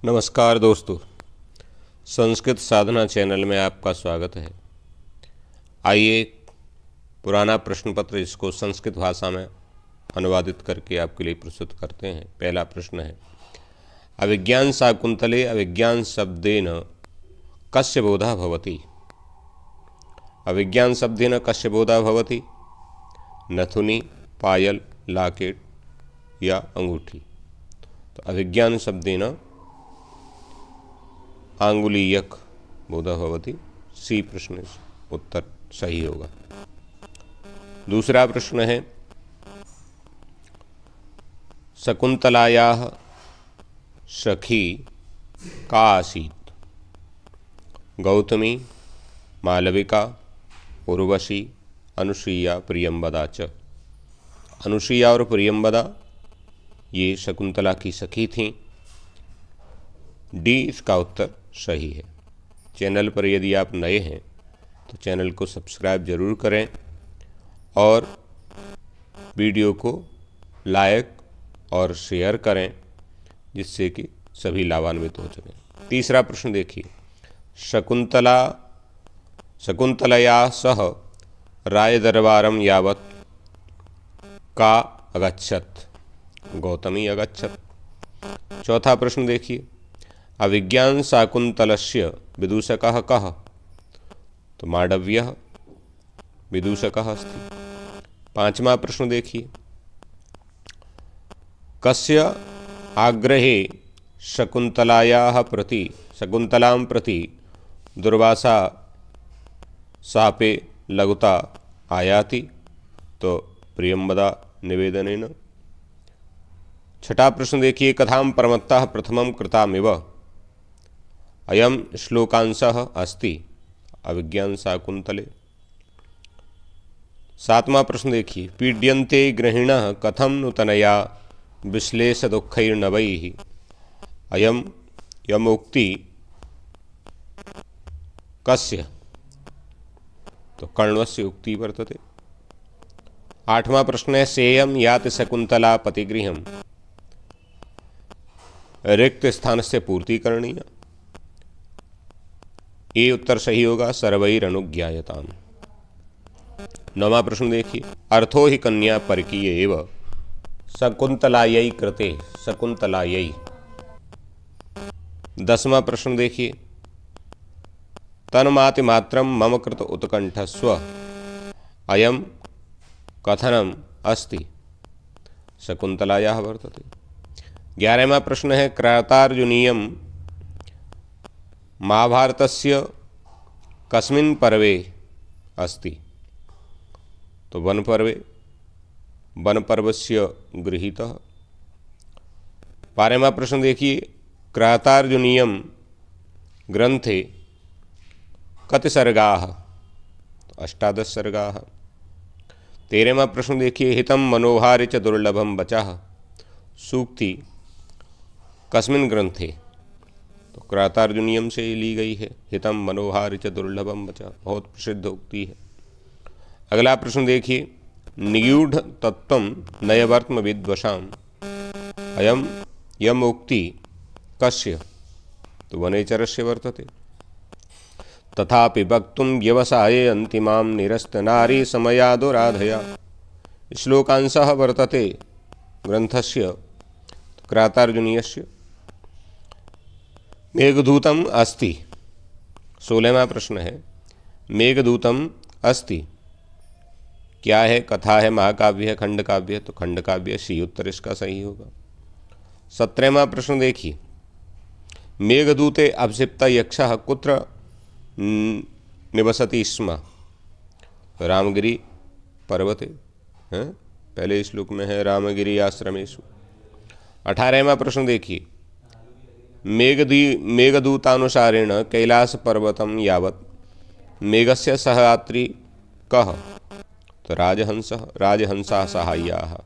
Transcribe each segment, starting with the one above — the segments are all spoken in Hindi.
नमस्कार दोस्तों, संस्कृत साधना चैनल में आपका स्वागत है। आइए पुराना प्रश्न पत्र जिसको संस्कृत भाषा में अनुवादित करके आपके लिए प्रस्तुत करते हैं। पहला प्रश्न है, अभिज्ञान शाकुंतले अभिज्ञान शब्देन कस्य बोधः भवति। अभिज्ञान शब्देन कस्य बोधः भवति? नथुनी, पायल, लाकेट या अंगूठी। तो अभिज्ञान शब्देन आंगुलीयक बोधः भवति। सी प्रश्न उत्तर सही होगा। दूसरा प्रश्न है, शकुंतलायाः सखी का आसीत्? गौतमी, मालविका, उर्वशी, अनुसुईया, प्रियंवदा च। अनुसुईया और प्रियंवदा ये शकुंतला की सखी थीं। डी इसका उत्तर सही है। चैनल पर यदि आप नए हैं तो चैनल को सब्सक्राइब जरूर करें और वीडियो को लाइक और शेयर करें जिससे कि सभी लाभान्वित हो सकें। तीसरा प्रश्न देखिए, शकुंतलया सह राजदरबारं यावत् का अगच्छत्? गौतमी अगच्छत्। चौथा प्रश्न देखिए, अभिज्ञान शाकुंतलस्य विदूषकः कः? तो मांडव्यः विदूषकः अस्ति। पांचवा प्रश्न देखिए, कस्य आग्रहे शकुंतलायाः शकुंतलां प्रति दुर्वासा शापे लघुता आयाति? तो प्रियंवदा निवेदनेन। छठा प्रश्न देखिए, कथां प्रमत्तः प्रथमं कृतामिव अयम श्लोकांशः अस्ति अभिज्ञान शाकुंतले। सातवां प्रश्न देखिए, पीड्यन्ते गृहिणः कथं नूतनया विश्लेष दुःखैर्नवैः अयम यमोक्ति कस्य? तो कण्वस्य उक्ति वर्तते। आठवां प्रश्न है, सेयं याति शकुंतला पतिगृहं रिक्त स्थान से पूर्ति करणीय। ये उत्तर सही होगा, सर्वैरनुज्ञायताम्। नौवां प्रश्न देखिए, अर्थो हि कन्या परकीय एव शकुंतलायै कृते शकुंतलायै। दसवां प्रश्न देखिए, तन्मातिमात्रं मम कृत उत्कंठस्व अयम कथनम अस्ति शकुंतलायाः वर्तते। 11वां प्रश्न है, क्रतार्जुनीयं महाभारतस्य कस्मिन् पर्वे अस्ति? तो वन पर्वे, वन पर्वस्य गृहीतः। 12वां प्रश्न देखिए, क्रतार्जुनीयं ग्रंथे कति सर्गाः? 18 सर्गाः। 13वां प्रश्न देखिए, हितं मनोहारि च दुर्लभं वचः सूक्ति कस्मिन् ग्रंथे? तो क्रतार्जुनीयम से ली गई है। हितम मनोहारि च दुर्लभम वचः बहुत प्रसिद्ध उक्ति है। अगला प्रश्न देखिए, निगूढ़ तत्वं नयवर्त्म विद्वशाम अयम यम उक्ति कस्य? तो वनेचरस्य वर्तते। तथापि वक्तुं व्यवसाये अंतिमां निरस्त नारी समयादुराधया। श्लोकांशः वर्तते ग्रंथस्य क्रतार्जुनीयस्य। मेघदूतम अस्ति। 16वां प्रश्न है, मेघदूतम अस्ति क्या है? कथा है, महाकाव्य है, खंड काव्य है? तो खंड काव्य सी उत्तर इसका सही होगा। 17वां प्रश्न देखिए, मेघदूते अभिषिप्त यक्षः कुत्र निवसति स्म? रामगिरी पर्वते है, पहले श्लोक में है रामगिरी आश्रमेषु। 18वां प्रश्न देखिए, मेघदूतानुसारेण कैलास पर्वतम यावत् मेघस्य सहयात्री कः? तो राजहंसा सहाय्याः।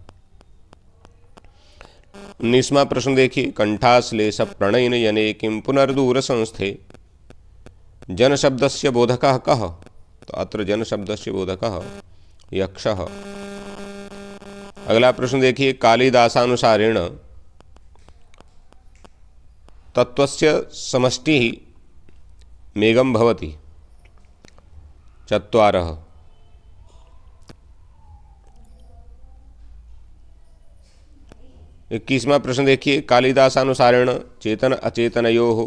19वां प्रश्न देखिए, कंठाश्लेष प्रणयन यने किं पुनर्दूर संस्थे जन शब्दस्य बोधकः कः? तो अत्र जन शब्दस्य बोधकः यक्षः। अगला प्रश्न देखिए, कालिदासानुसारेण तत्वस्य समष्टिः मेघं भवति। 4 21वां प्रश्न देखिए, कालिदासानुसारेण चेतन अचेतनयोः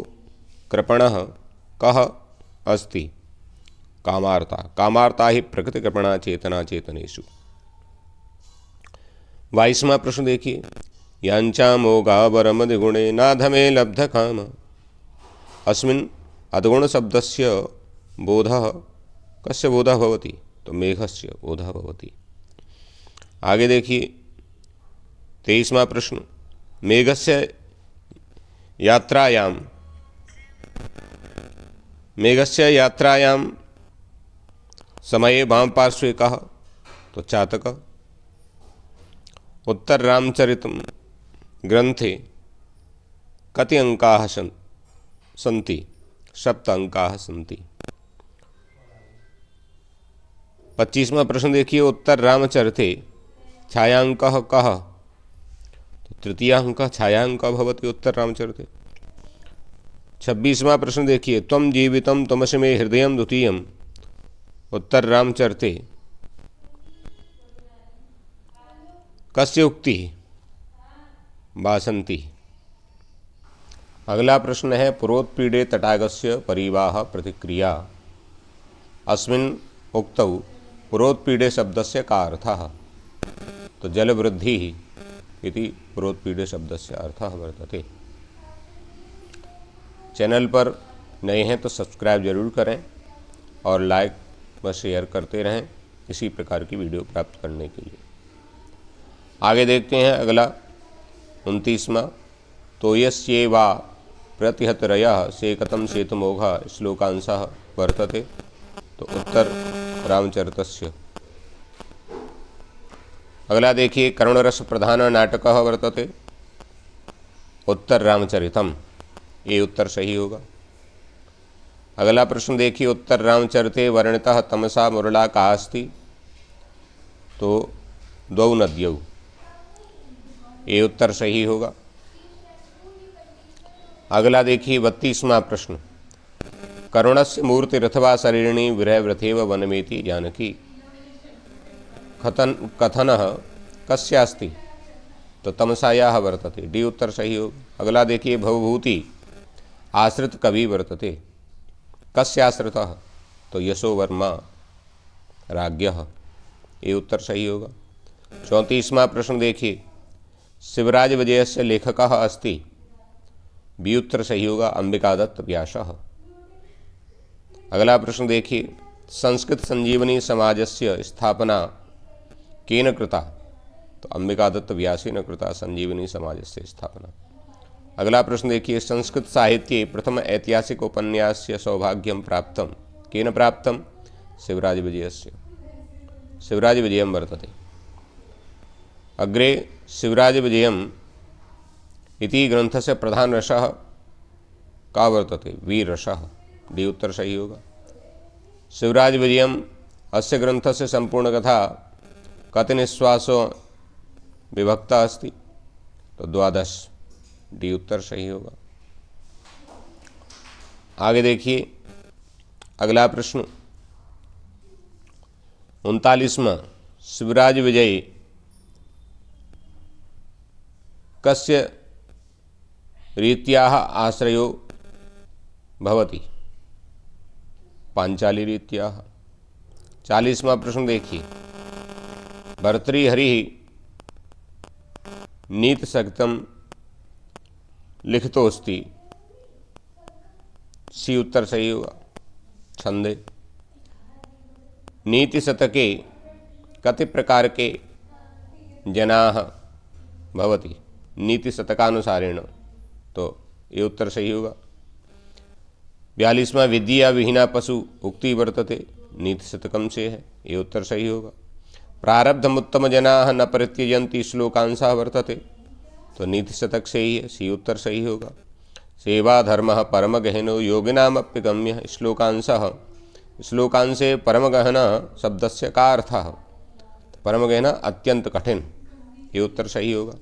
कृपणः कः अस्ति? कामार्ता। कामार्ता ही प्रकृतिकृपणा चेतना चेतनेषु। 22वां प्रश्न देखिए, यांचामोघावरमधिगुणे नाधमे लब्धकाम। अस्मिन् अधगुणशब्दस्य बोधः कस्य बोधः भवति? तो मेघस्य बोधः भवति। आगे देखिए 23वां प्रश्न, मेघस्य यात्रायां समये वाम पार्श्वे कः? तो चातक। उत्तर रामचरितम् ग्रंथे कति अंकाः सन्ति? 7 अंकाः सन्ति। 25वां प्रश्न देखिए, उत्तर रामचरिते छायांकः कः? तो तृतीयः अंकः छायांकः भवति उत्तर रामचरिते। 26वां प्रश्न देखिए, त्वं जीवितं त्वमसि मे हृदयं द्वितीयम्। उत्तर रामचरिते कस्य उक्ति? वासंती। अगला प्रश्न है, पुरोत्पीडे तटागस्य परिवाह प्रतिक्रिया। अस्मिन् उक्तौ पुरोत्पीडे शब्दस्य का अर्थः? तो जलवृद्धिः इति पुरोत्पीडे शब्दस्य अर्थः वर्तते। चैनल पर नए हैं तो सब्सक्राइब जरूर करें और लाइक व शेयर करते रहें इसी प्रकार की वीडियो प्राप्त करने के लिए। आगे देखते हैं अगला 29वां, तोयस्येवा प्रतिहतरयः सेकतं सेतुमोघः श्लोकांशः वर्तते। तो उत्तर रामचरितस्य। अगला देखिए, करुणरस प्रधान नाटकः वर्तते। उत्तर रामचरितम्। ये उत्तर सही होगा। अगला प्रश्न देखिए, उत्तर रामचरिते वर्णितः तमसा मुरला का अस्ति? तो 2 नद्यौ। ये उत्तर सही होगा। अगला देखिए 32वां प्रश्न, करुणस्य मूर्तिरथवा शरीरिणी विरहव्रथेव वनमेति जानकी। कथनः कस्यास्ति? तो तमसायाः वर्तते। डी उत्तर सही होगा। अगला देखिए, भवभूति आश्रित कवि वर्तते। कस्य आश्रितः? तो यशोवर्मा राज्ञः। ये उत्तर सही होगा। 34वां प्रश्न देखिए, शिवराज विजयस्य लेखकः अस्ति? बी उत्तर सही होगा, अंबिकादत्त व्यासः। अगला प्रश्न देखिए, संस्कृत संजीवनी समाजस्य स्थापना केन कृता? तो अंबिकादत्त व्यासेन कृता संजीवनी समाजस्य स्थापना। अगला प्रश्न देखिए, संस्कृत साहित्ये प्रथम ऐतिहासिक उपन्यासस्य सौभाग्यं प्राप्तं केन प्राप्तं? शिवराज विजयस्य। शिवराज विजयं वर्तते। अग्रे शिवराज विजयम् इति ग्रंथस्य प्रधान रसः का वर्तते? वीररसः। डी उत्तर सही होगा। शिवराज विजयम् अस्य ग्रंथस्य संपूर्ण कथा कति निःश्वासो विभक्ता अस्ति? तो 12। डी उत्तर सही होगा। आगे देखिए अगला प्रश्न 39वां, शिवराज विजय कस्य रीत्याः आश्रयो भवति? पांचाली रीत्याः। 40वां प्रश्न देखिए, भर्तृहरिः नीतिशतकं लिखितोऽस्ति। सी उत्तर सही होगा। छंदे। नीतिशतके कति प्रकार के जनाः भवति? नीतिशतकानुसारेण। तो ये उत्तर सही होगा। 42वां, विद्या विहीना पशु उक्ति वर्तते। नीतिशतकम से है, ये उत्तर सही होगा। प्रारब्धमुत्तम जनाः न परित्यजन्ति श्लोकांशः वर्तते। तो नीतिशतक से ही है, सी उत्तर सही होगा। सेवा धर्मः परम गहनो योगिनामप्य गम्यः श्लोकांशः। श्लोकांशे परम गहन शब्दस्य का अर्थः? परम गहन अत्यंत कठिन, ये उत्तर सही होगा।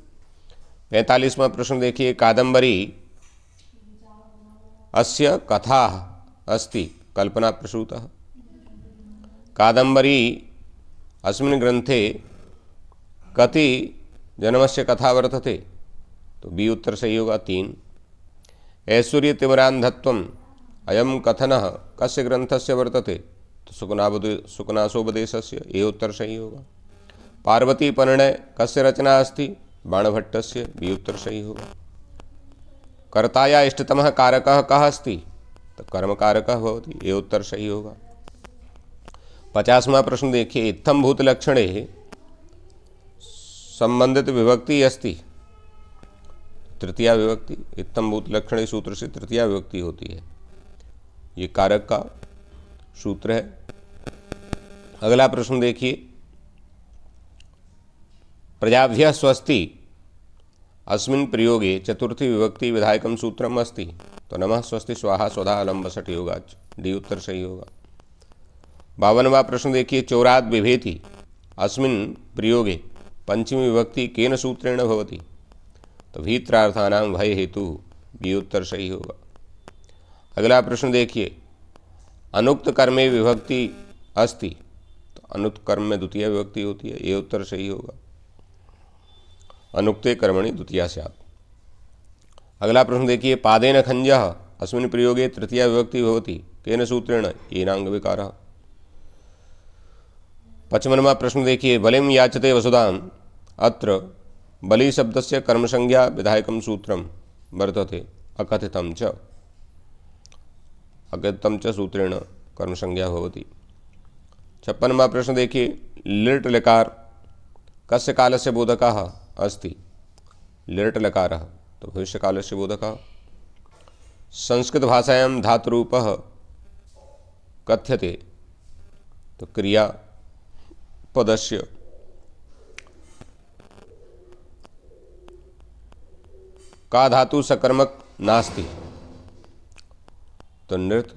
45वां प्रश्न देखिए, कादम्बरी अस्य कथा अस्ति कल्पना प्रसूतः। कादम्बरी अस्मिन् ग्रन्थे कति जन्मस्य कथा वर्तते? तो बी उत्तर सही होगा 3। ऐश्वर्यतिमिरान्धत्वम् अयं कथनः कस्य ग्रन्थस्य वर्तते? तो सुकनासोपदेशस्य, ए उत्तर सही होगा। पार्वती परिणय कस्य रचना अस्ति? बाणभट्टस्य, बी उत्तर सही होगा। कर्ताया इष्टतमः कारकः कः अस्ति? तो कर्मकारकः भवति, ए उत्तर सही होगा। 50वां प्रश्न देखिए, इत्थं भूतलक्षणे संबंधित विभक्ति अस्ति। तृतीया विभक्ति, इत्थं भूतलक्षणे सूत्र से तृतीया विभक्ति होती है, ये कारक का सूत्र है। अगला प्रश्न देखिए, प्रजाभ्यः स्वस्ति अस्मिन् प्रयोगे चतुर्थी विभक्ति विधायकं सूत्रम् अस्ति। तो नमः स्वस्ति स्वाहा स्वधा अलम वसट योगाच, डी उत्तर सही होगा। 52वां प्रश्न देखिए, चौरात् बिभेति अस्मिन् प्रयोगे पंचमी विभक्ति केन सूत्रेण भवति? तो भीत्रार्थानां भय हेतु, बी उत्तर सही होगा। अगला प्रश्न देखिए, अनुक्त कर्मे विभक्ति अस्ति। तो अनुक्त कर्म में द्वितीय विभक्ति होती है, ये उत्तर सही होगा। अनुक्ते कर्मणि द्वितीया स्यात्। अगला प्रश्न देखिए, पादेन खंजः अस्मिन् प्रयोगे तृतीया विभक्ति भवति केन सूत्रेण? येनांग विकारः। 55वां प्रश्न देखिए, बलिं याचते वसुधाम् अत्र बलि शब्दस्य कर्मसंज्ञा विधायकं सूत्रं वर्तते अकथितं च। अकथितं च सूत्रेण कर्मसंज्ञा भवति। 56वां प्रश्न देखिए, लिट् लकार कस्य कालस्य बोधकः अस्ति? लिट् लकारः तो भविष्यकालस्य बोधकः। संस्कृत भाषायां धातुरूपः कथ्यते। तो क्रियापदस्य का धातु सकर्मक नास्ति। तो नृत,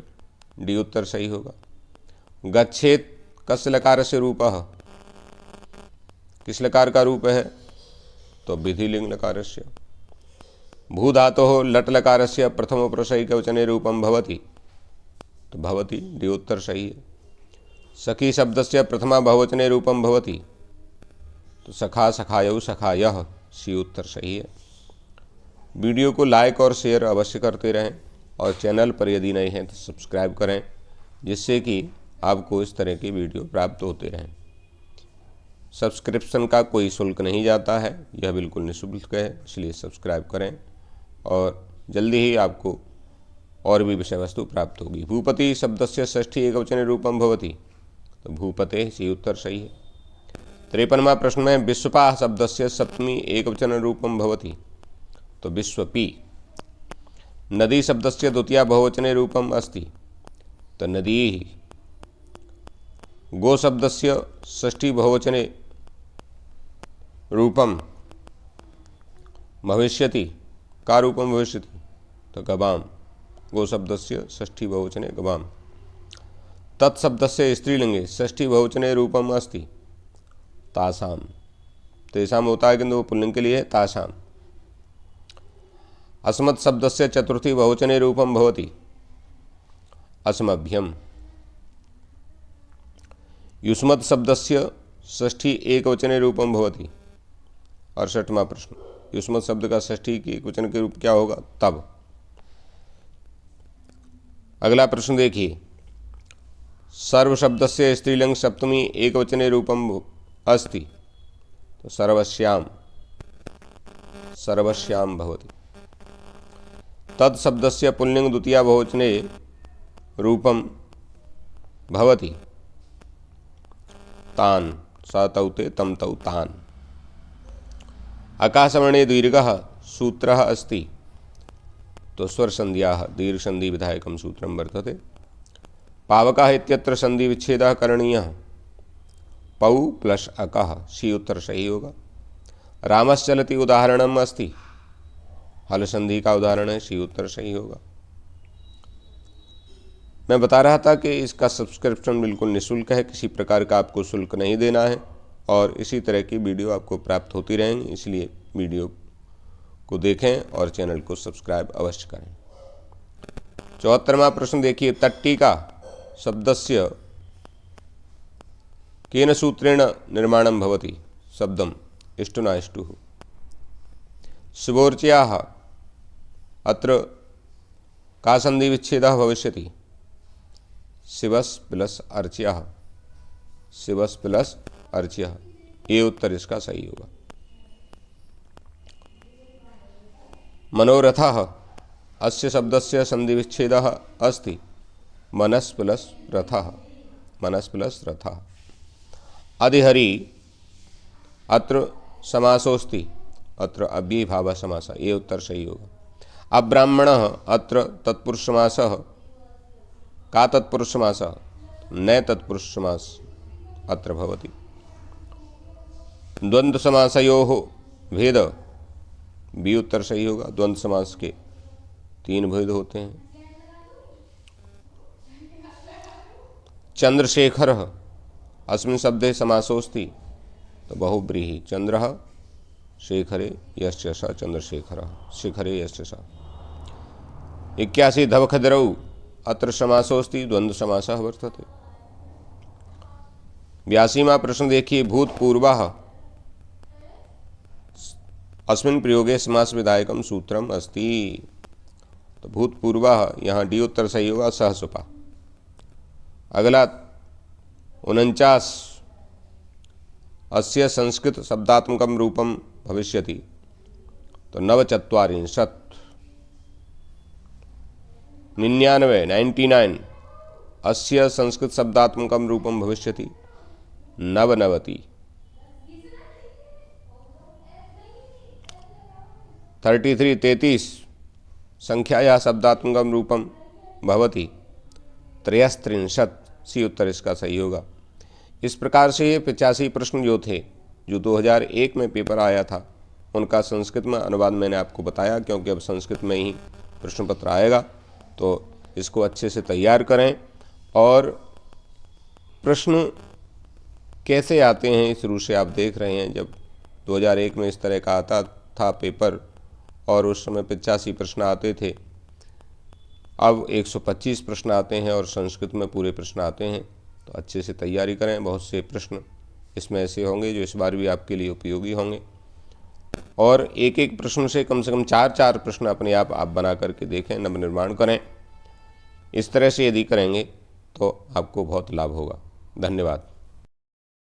डी उत्तर सही होगा। गच्छेत कस्य लकारस्य रूपः? किस लकार का रूप है? तो विधिलिंग लकारस्य। भू धातोः लट लकारस्य प्रथम प्रसयिकवचने रूपं भवति। तो भवति, डी उत्तर सही है। सखी शब्दस्य प्रथमा बहुवचने रूपं भवति। तो सखा सखायौ सखायः, सी उत्तर सही है। वीडियो को लाइक और शेयर अवश्य करते रहें और चैनल पर यदि नए हैं तो सब्सक्राइब करें, जिससे कि आपको इस तरह की वीडियो प्राप्त होते रहें। सब्सक्रिप्शन का कोई शुल्क नहीं जाता है, यह बिल्कुल निःशुल्क है, इसलिए सब्सक्राइब करें और जल्दी ही आपको और भी विषय वस्तु प्राप्त होगी। भूपति शब्दस्य षष्ठी एकवचने रूपं भवति। तो भूपते, सी उत्तर सही है। 53वां प्रश्न में विश्वपाः शब्दस्य सप्तमी एकवचन रूपं भवति। तो विश्वपी। नदी शब्दस्य द्वितीया बहुवचने रूपम् अस्ति। तो नदीः। गो शब्दस्य षष्ठी बहुवचने रूपं भविष्यति। का रूपं भविष्यति? तो गवाम्। गो शब्दस्य षष्ठी बहुवचने गवाम्। तत्शब्दस्य स्त्रीलिंगे षष्ठी बहुवचने रूपम् अस्ति। तासाम्। तेषां होता है किंतु वो पुल्लिंग के लिए है, तासाम्। अस्मत् शब्दस्य चतुर्थी बहुवचने रूपं भवति। अस्मभ्यम्। युष्मत् शब्दस्य षष्ठी एकवचने रूपं भवति। 68वां प्रश्न, युष्मत् शब्द का षष्ठी की एकवचन के रूप क्या होगा? तब। अगला प्रश्न देखिए, सर्व शब्दस्य स्त्रीलिंग सप्तमी एकवचने रूपं अस्ति। तो सर्वस्याम। सर्वस्याम भवति। तत्शब्दस्य पुल्लिंग द्वितीया बहुवचने रूपं भवति। तान्। स तौ ते तं तौ तान्। आकाशवर्णे दीर्घः सूत्रः अस्ति। तो स्वर संध्याः दीर्घ संधि विधायकं सूत्रं वर्तते। पावकः इत्यत्र संधि विच्छेदः करणीयः। पौ प्लस अकः, सी उत्तर सही होगा। रामश्चलति उदाहरणम अस्ति। हल संधि का उदाहरण है, सी उत्तर सही होगा। मैं बता रहा था कि इसका सब्सक्रिप्शन बिल्कुल निःशुल्क है, किसी प्रकार का आपको शुल्क नहीं देना है और इसी तरह की वीडियो आपको प्राप्त होती रहेंगी, इसलिए वीडियो को देखें और चैनल को सब्सक्राइब अवश्य करें। 74वां प्रश्न देखिए, तट्टिका शब्दस्य केन सूत्रेण निर्माणं भवति? शब्दम इष्टुना इष्टुः। शिवोर्च्याः अत्र का संधि विच्छेदः भविष्यति? शिवस् प्लस अर्च्याः, शिवस् प्लस अर्च्याः, ये उत्तर इसका सही होगा। मनोरथः अस्य शब्दस्य संधि विच्छेदः अस्ति मनस् प्लस रथः, मनस् प्लस रथः। अधिहरि अत्र समासोऽस्ति, अत्र अव्ययीभावः समासः, ये उत्तर सही होगा। अब्राह्मणः अत्र तत्पुरुष समासः, का तत्पुरुष समासः? न तत्पुरुष समास अत्र भवति। द्वंद्व समासयोः भेद, बी उत्तर सही होगा। द्वंद्व समास के 3 भेद होते हैं। चंद्रशेखरः अस्मिन् शब्दे समासोऽस्ति, तो बहुव्रीहि। चंद्रः शेखरे यस्य स चंद्रशेखरः, शिखरे यस्य स। 81 धवखदरौ अत्र समासोऽस्ति, द्वंद्व समासः वर्तते। 82वां प्रश्न देखिए, भूतपूर्वः अस्मिन् प्रयोगे समास विधायकम सूत्रम अस्ति। तो भूतपूर्वः यहाँ डी उत्तर सही होगा, सहसुपा। अगला 49 अस्य संस्कृत शब्दात्मकं रूपम भविष्यति, तो 49। 99 अस्य संस्कृत शब्दात्मकं रूपम भविष्यति 99। 33 संख्यायाः शब्दात्मकं रूपम भवति 33, सी उत्तर इसका सही होगा। इस प्रकार से ये 85 प्रश्न जो थे, जो 2001 में पेपर आया था, उनका संस्कृत में अनुवाद मैंने आपको बताया, क्योंकि अब संस्कृत में ही प्रश्न पत्र आएगा, तो इसको अच्छे से तैयार करें। और प्रश्न कैसे आते हैं शुरू से आप देख रहे हैं। जब 2001 में इस तरह का आता था पेपर और उस समय 85 प्रश्न आते थे, अब 125 प्रश्न आते हैं और संस्कृत में पूरे प्रश्न आते हैं। तो अच्छे से तैयारी करें। बहुत से प्रश्न इसमें ऐसे होंगे जो इस बार भी आपके लिए उपयोगी होंगे, और एक एक प्रश्न से कम 4-4 प्रश्न अपने आप बना करके देखें, नवनिर्माण करें। इस तरह से यदि करेंगे तो आपको बहुत लाभ होगा। धन्यवाद।